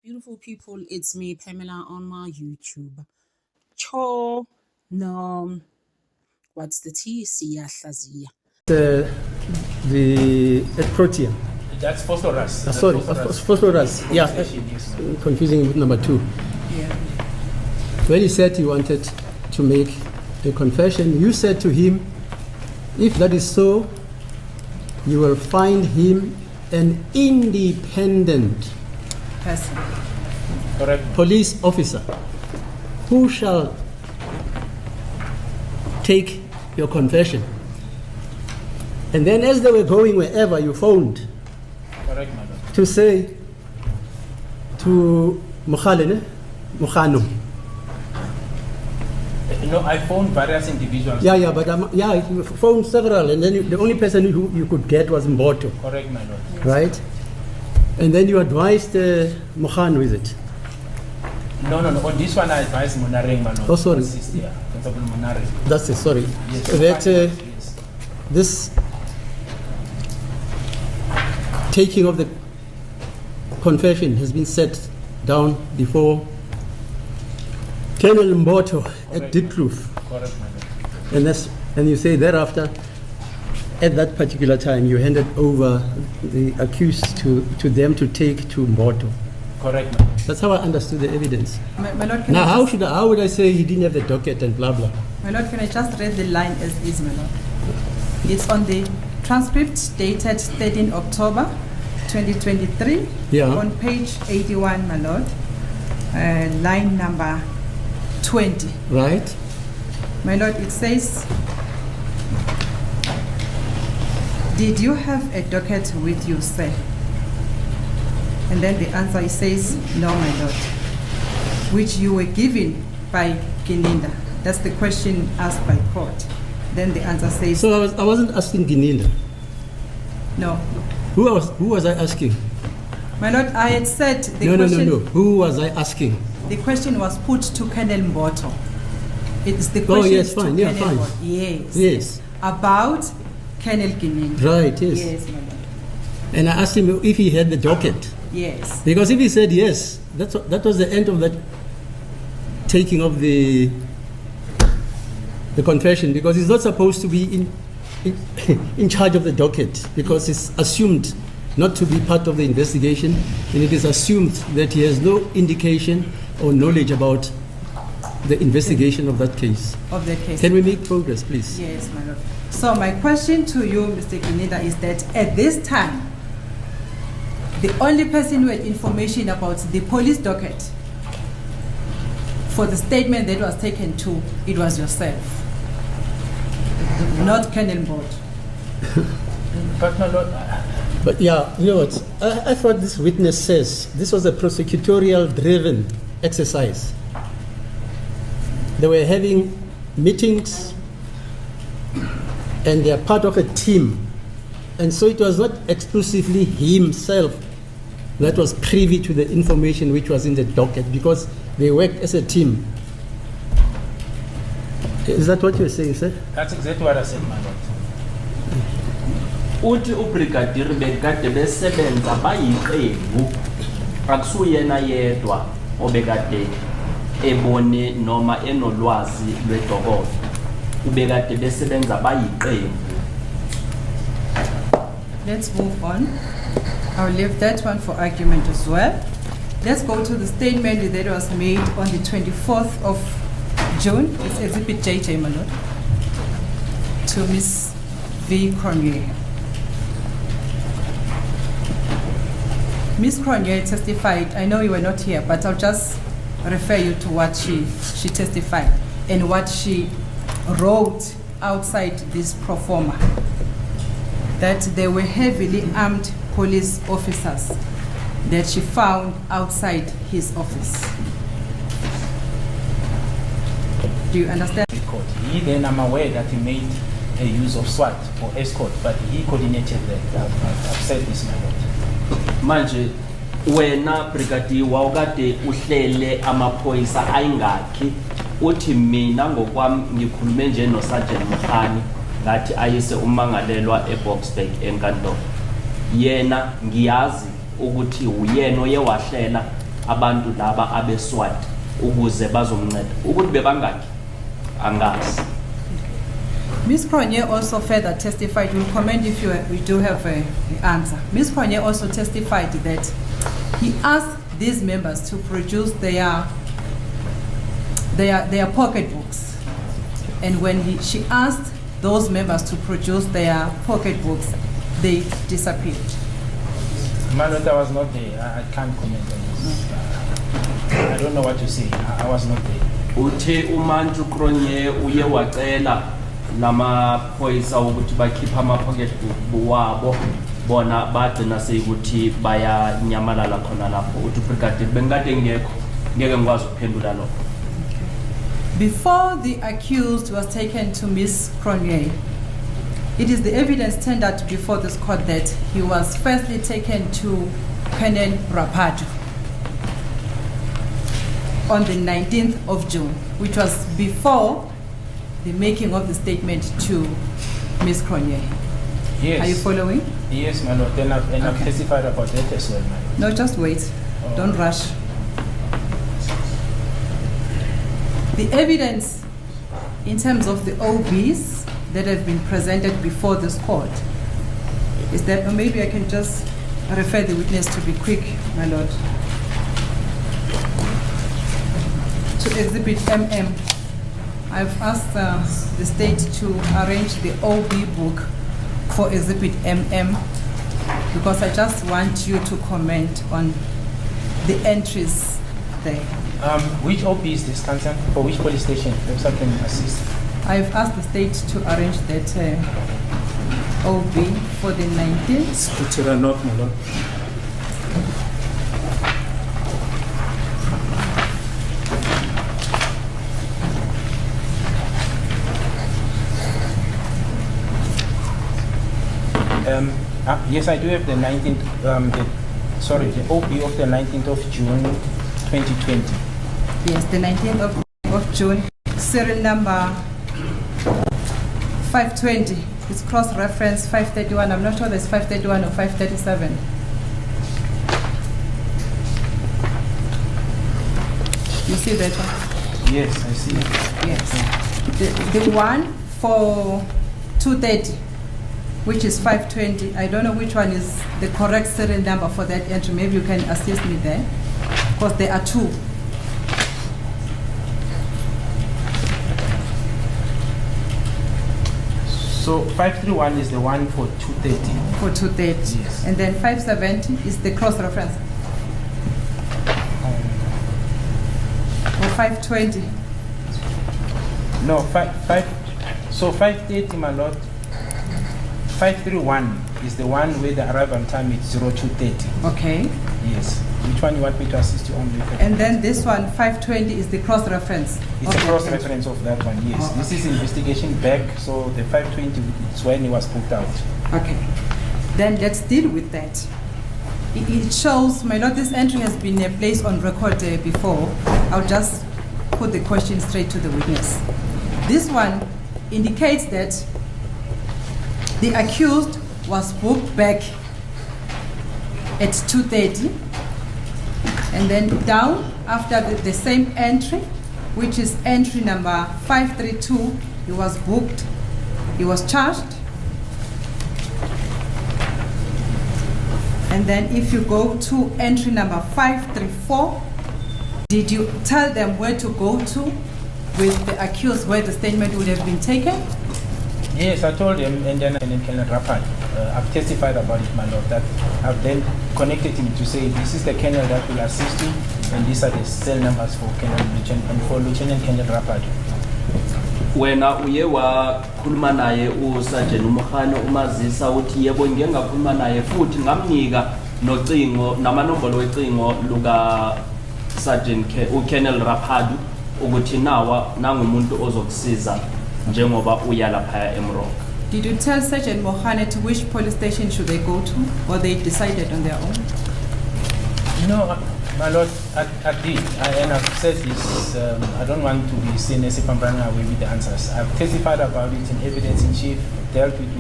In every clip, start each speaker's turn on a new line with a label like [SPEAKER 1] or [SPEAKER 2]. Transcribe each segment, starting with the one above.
[SPEAKER 1] Beautiful people, it's me, Pamela, on my YouTube. Cho, no, what's the T? Siyahlazia.
[SPEAKER 2] The protein.
[SPEAKER 3] That's phosphorus.
[SPEAKER 2] Sorry, phosphorus. Yeah, confusing with number 2.
[SPEAKER 1] Yeah.
[SPEAKER 2] When he said he wanted to make a confession, you said to him, if that is so, you will find him an independent
[SPEAKER 1] Person.
[SPEAKER 3] Correct.
[SPEAKER 2] police officer who shall take your confession. And then as they were going wherever, you phoned
[SPEAKER 3] Correct, madam.
[SPEAKER 2] to say to Mukhano.
[SPEAKER 3] No, I phoned various individuals.
[SPEAKER 2] Yeah, but you phoned several, and then the only person who you could get was Mboto,
[SPEAKER 3] Correct, my lord.
[SPEAKER 2] right? And then you advised Mukhano, is it?
[SPEAKER 3] No. On this one, I advise Monareng, my lord.
[SPEAKER 2] Oh, sorry.
[SPEAKER 3] Yeah, Constable Monareng.
[SPEAKER 2] That's it, sorry.
[SPEAKER 3] Yes,
[SPEAKER 2] That
[SPEAKER 3] yes.
[SPEAKER 2] this taking of the confession has been set down before Colonel Mboto at Deep Kloof.
[SPEAKER 3] Correct, my lord.
[SPEAKER 2] And you say thereafter, at that particular time, you handed over the accused to them to take to Mboto.
[SPEAKER 3] Correct, my lord.
[SPEAKER 2] That's how I understood the evidence.
[SPEAKER 1] My Lord, can
[SPEAKER 2] Now,
[SPEAKER 1] I
[SPEAKER 2] how would I say he didn't have the docket and blah blah?
[SPEAKER 1] My Lord, can I just read the line as is, my Lord? It's on the transcript dated 13 October 2023,
[SPEAKER 2] Yeah.
[SPEAKER 1] on page 81, my Lord, line number 20.
[SPEAKER 2] Right?
[SPEAKER 1] My Lord, it says, did you have a docket with you, sir? And then the answer it says, no, my Lord, which you were given by Gininda. That's the question asked by court. Then the answer says,
[SPEAKER 2] So I wasn't asking Gininda.
[SPEAKER 1] no.
[SPEAKER 2] Who was I asking?
[SPEAKER 1] My Lord, I had said the
[SPEAKER 2] No.
[SPEAKER 1] question.
[SPEAKER 2] Who was I asking?
[SPEAKER 1] The question was put to Colonel Mboto. It's the question
[SPEAKER 2] yes, fine,
[SPEAKER 1] to
[SPEAKER 2] yeah,
[SPEAKER 1] Colonel
[SPEAKER 2] fine.
[SPEAKER 1] Mboto. Yes.
[SPEAKER 2] Yes.
[SPEAKER 1] About Colonel Gininda.
[SPEAKER 2] Right, yes.
[SPEAKER 1] Yes, my Lord.
[SPEAKER 2] And I asked him if he had the docket.
[SPEAKER 1] Yes.
[SPEAKER 2] Because if he said yes, that was the end of that taking of the confession, because he's not supposed to be in charge of the docket, because it's assumed not to be part of the investigation, and it is assumed that he has no indication or knowledge about the investigation of that case.
[SPEAKER 1] Of the case.
[SPEAKER 2] Can we make progress, please?
[SPEAKER 1] Yes, my Lord. So my question to you, Mr. Gininda, is that at this time, the only person who had information about the police docket for the statement that was taken to, it was yourself, not Colonel Mboto.
[SPEAKER 3] But, my lord,
[SPEAKER 2] But yeah, you know what? I thought this witness says this was a prosecutorial driven exercise. They were having meetings and they are part of a team. And so it was not exclusively himself that was privy to the information which was in the docket, because they worked as a team. Is that what you're saying, sir?
[SPEAKER 3] that's exactly what I said, my lord.
[SPEAKER 4] Uthi ubrigadier bekade besebenza bayiqembu akusuyena yedwa obekade ebone noma enolwazi lwedokodo ubekade besebenza bayiqembu.
[SPEAKER 1] Let's move on. I'll leave that one for argument as well. Let's go to the statement that was made on the 24th of June. It's Exhibit JJ, my Lord, to Ms. V. Cronje. Ms. Cronje testified. I know you were not here, but I'll just refer you to what she testified and what she wrote outside this pro forma. That there were heavily armed police officers that she found outside his office. Do you understand?
[SPEAKER 3] He then, I'm aware that he made a use of SWAT for escort, but he coordinated that. I've said this, my lord.
[SPEAKER 4] Manje wena brigadier wawukade uhlele amaphoyisa ayingakhi uthi mina ngokwami ngikhulume nje no Sergeant Mkhani ngathi ayise umangalelwa eBoksburg enkantolo. Yena ngiyazi ukuthi uyena oyewahlela abantu laba abe-SWAT ukuze bazomnceda. Ukuthi bebangaki angazi.
[SPEAKER 1] Ms. Cronje also further testified, we'll comment if we do have the answer. Ms. Cronje also testified that he asked these members to produce their pocketbooks. And when she asked those members to produce their pocketbooks, they disappeared.
[SPEAKER 3] My lord, I was not there. I can't comment on this. I don't know what to say. I was not there.
[SPEAKER 4] Uthe uMantu Cronje uye wacela namaphoyisa ukuthi bakhipha ama-pocketbook wabo bona bagcina seyikuthi bayanyamalala khona lapho. Uthi Brigadier bengikade ngekho ngeke ngikwazi ukuphendula lokho.
[SPEAKER 1] Before the accused was taken to Ms. Cronje, it is the evidence tendered before this court that he was firstly taken to Colonel Rapado on the 19th of June, which was before the making of the statement to Ms. Cronje.
[SPEAKER 3] Yes.
[SPEAKER 1] Are you following?
[SPEAKER 3] Yes, my lord. And I've
[SPEAKER 1] Okay.
[SPEAKER 3] testified about that as well, my lord.
[SPEAKER 1] No, just wait.
[SPEAKER 3] Oh.
[SPEAKER 1] Don't rush. The evidence in terms of the OBs that have been presented before this court is that, or maybe I can just refer the witness to be quick, my lord, to Exhibit MM. I've asked the state to arrange the OB book for Exhibit MM because I just want you to comment on the entries there.
[SPEAKER 3] Which OP is this concerned? For which police station? Perhaps I can assist.
[SPEAKER 1] I've asked the state to arrange that OB for the 19th.
[SPEAKER 5] Put it a note, my lord.
[SPEAKER 3] Yes, I do have the 19th, the OP of the 19th of June, 2020.
[SPEAKER 1] Yes, the 19th of June, serial number 520. It's cross-reference 531. I'm not sure there's 531 or 537. You see that one?
[SPEAKER 3] Yes, I see it.
[SPEAKER 1] Yes. The one for 230, which is 520. I don't know which one is the correct serial number for that entry. Maybe you can assist me there, because there are two.
[SPEAKER 3] So 531 is the one for 230.
[SPEAKER 1] For 230.
[SPEAKER 3] Yes.
[SPEAKER 1] And then 570 is the cross-reference. Or 520.
[SPEAKER 3] No, so 530, my lord. 531 is the one where the arrival time is 0230.
[SPEAKER 1] Okay.
[SPEAKER 3] Yes. Which one you want me to assist you on?
[SPEAKER 1] And then this one, 520, is the cross-reference.
[SPEAKER 3] It's a cross-reference of that one, yes.
[SPEAKER 1] Oh,
[SPEAKER 3] This is investigation back, so the 520 is when he was put out.
[SPEAKER 1] Okay. Then let's deal with that. It shows, my lord, this entry has been placed on record before. I'll just put the question straight to the witness. This one indicates that the accused was booked back at 2:30, and then down after the same entry, which is entry number 532, he was booked, he was charged. And then if you go to entry number 534, did you tell them where to go to with the accused, where the statement would have been taken?
[SPEAKER 3] Yes, I told him, and then Colonel Rapad, I've testified about it, my lord, that I've then connected him to say, this is the colonel that will assist you, and these are the cell numbers for Lieutenant Colonel Rapad.
[SPEAKER 4] Wena uye wakhuluma naye uSergeant Umkhane umazisa uthi yebo ngike ngakhuluma naye futhi ngamnika nocingo namanombolo wecingo luka Sergeant uColonel Rapad ukuthi nawa nangumuntu ozokusiza njengoba uya lapha eMrock.
[SPEAKER 1] Did you tell Sergeant Mohane to which police station should they go to, or they decided on their own?
[SPEAKER 3] No, my lord, I did, and I've said this, I don't want to be seen as if I'm running away with the answers. I've testified about it in evidence in chief, dealt with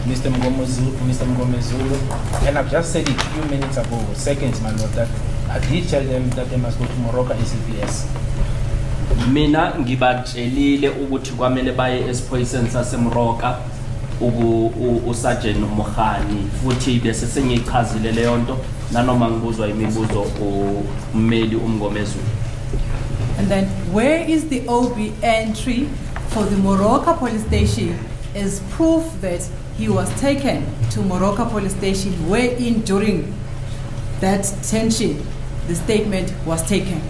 [SPEAKER 3] Mr. Mshololo, and I've just said it a few minutes ago, seconds, my lord, that I did tell them that they must go to Moroka ACPS.
[SPEAKER 4] Mina ngibatshelile ukuthi kwamele baye esiphoyiseni saseMoroka uSergeant Mohani futhi bese sengichazile leyo nto nanoma ngibuzwa imibuzo ummeli uMngomezulu.
[SPEAKER 1] And then, where is the OB entry for the Moroka police station as proof that he was taken to Moroka police station, wherein during that detention, the statement was taken?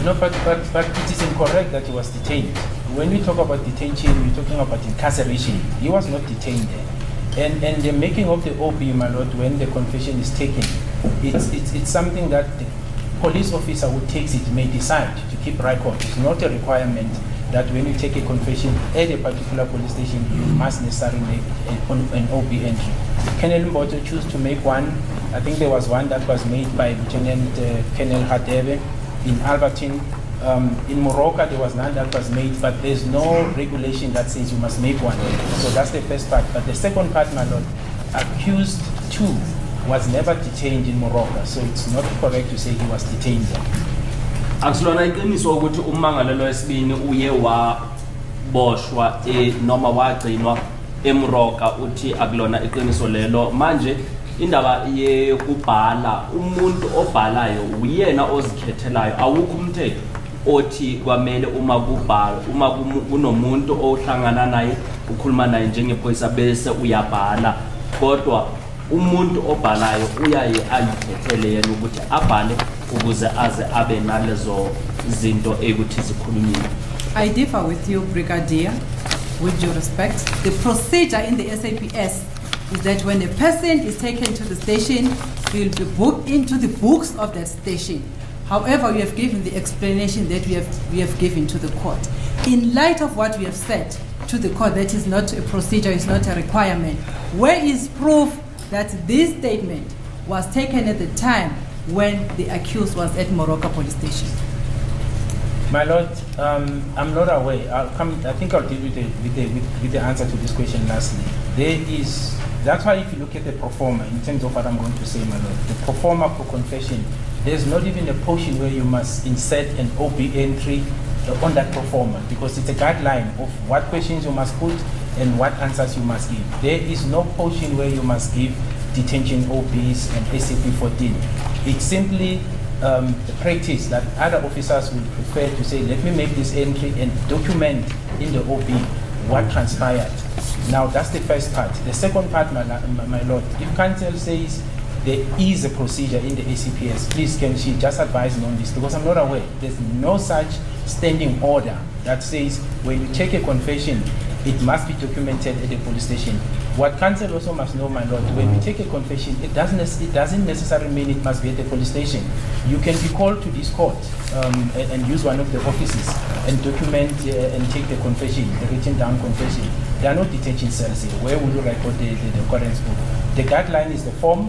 [SPEAKER 3] No, but it is incorrect that he was detained. When we talk about detention, we're talking about incarceration. He was not detained there. And the making of the OB, my lord, when the confession is taken, it's something that the police officer who takes it may decide to keep record. It's not a requirement that when you take a confession at a particular police station, you must necessarily make an OB entry. Colonel Mboto chose to make one. I think there was one that was made by Lieutenant Colonel Hadebe in Albertine. In Moroka, there was none that was made, but there's no regulation that says you must make one. So that's the first part. But the second part, my lord, accused 2 was never detained in Moroka, so it's not correct to say he was detained there.
[SPEAKER 4] Akusilona iqiniso ukuthi ummangalelo wesibini uye waboshwa noma wagcinwa eMoroka uthi akulona iqiniso lelo manje indaba yekubhala umuntu obhalayo uyena ozikhethelayo awukho umthetho othi kwamele uma kunomuntu ohlangana naye ukhuluma naye njengephoyisa bese uyabhala kodwa umuntu obhalayo uyaye ayikhethele yena ukuthi abhale ukuze aze abe nalezo zinto ekuthi zikhulunywe.
[SPEAKER 1] I differ with you, Brigadier, with due respect. The procedure in the SAPS is that when a person is taken to the station, he will be booked into the books of that station. However, we have given the explanation that we have given to the court. In light of what we have said to the court, that is not a procedure, it's not a requirement. Where is proof that this statement was taken at the time when the accused was at Moroka police station?
[SPEAKER 3] My lord, I'm not aware. I think I'll deal with the answer to this question lastly. That's why if you look at the proforma, in terms of what I'm going to say, my lord, the proforma for confession, there's not even a portion where you must insert an OB entry on that proforma, because it's a guideline of what questions you must put and what answers you must give. There is no portion where you must give detention OBs and SCP-14. It's simply the practice that other officers would prefer to say, let me make this entry and document in the OB what transpired. Now, that's the first part. The second part, my lord, if counsel says there is a procedure in the ACPS, please can she just advise me on this, because I'm not aware. There's no such standing order that says when you take a confession, it must be documented at the police station. What counsel also must know, my lord, when we take a confession, it doesn't necessarily mean it must be at the police station. You can be called to this court and use one of the offices and document and take the confession, the written down confession. There are no detention cells here. Where will you record the occurrence book? The guideline is the form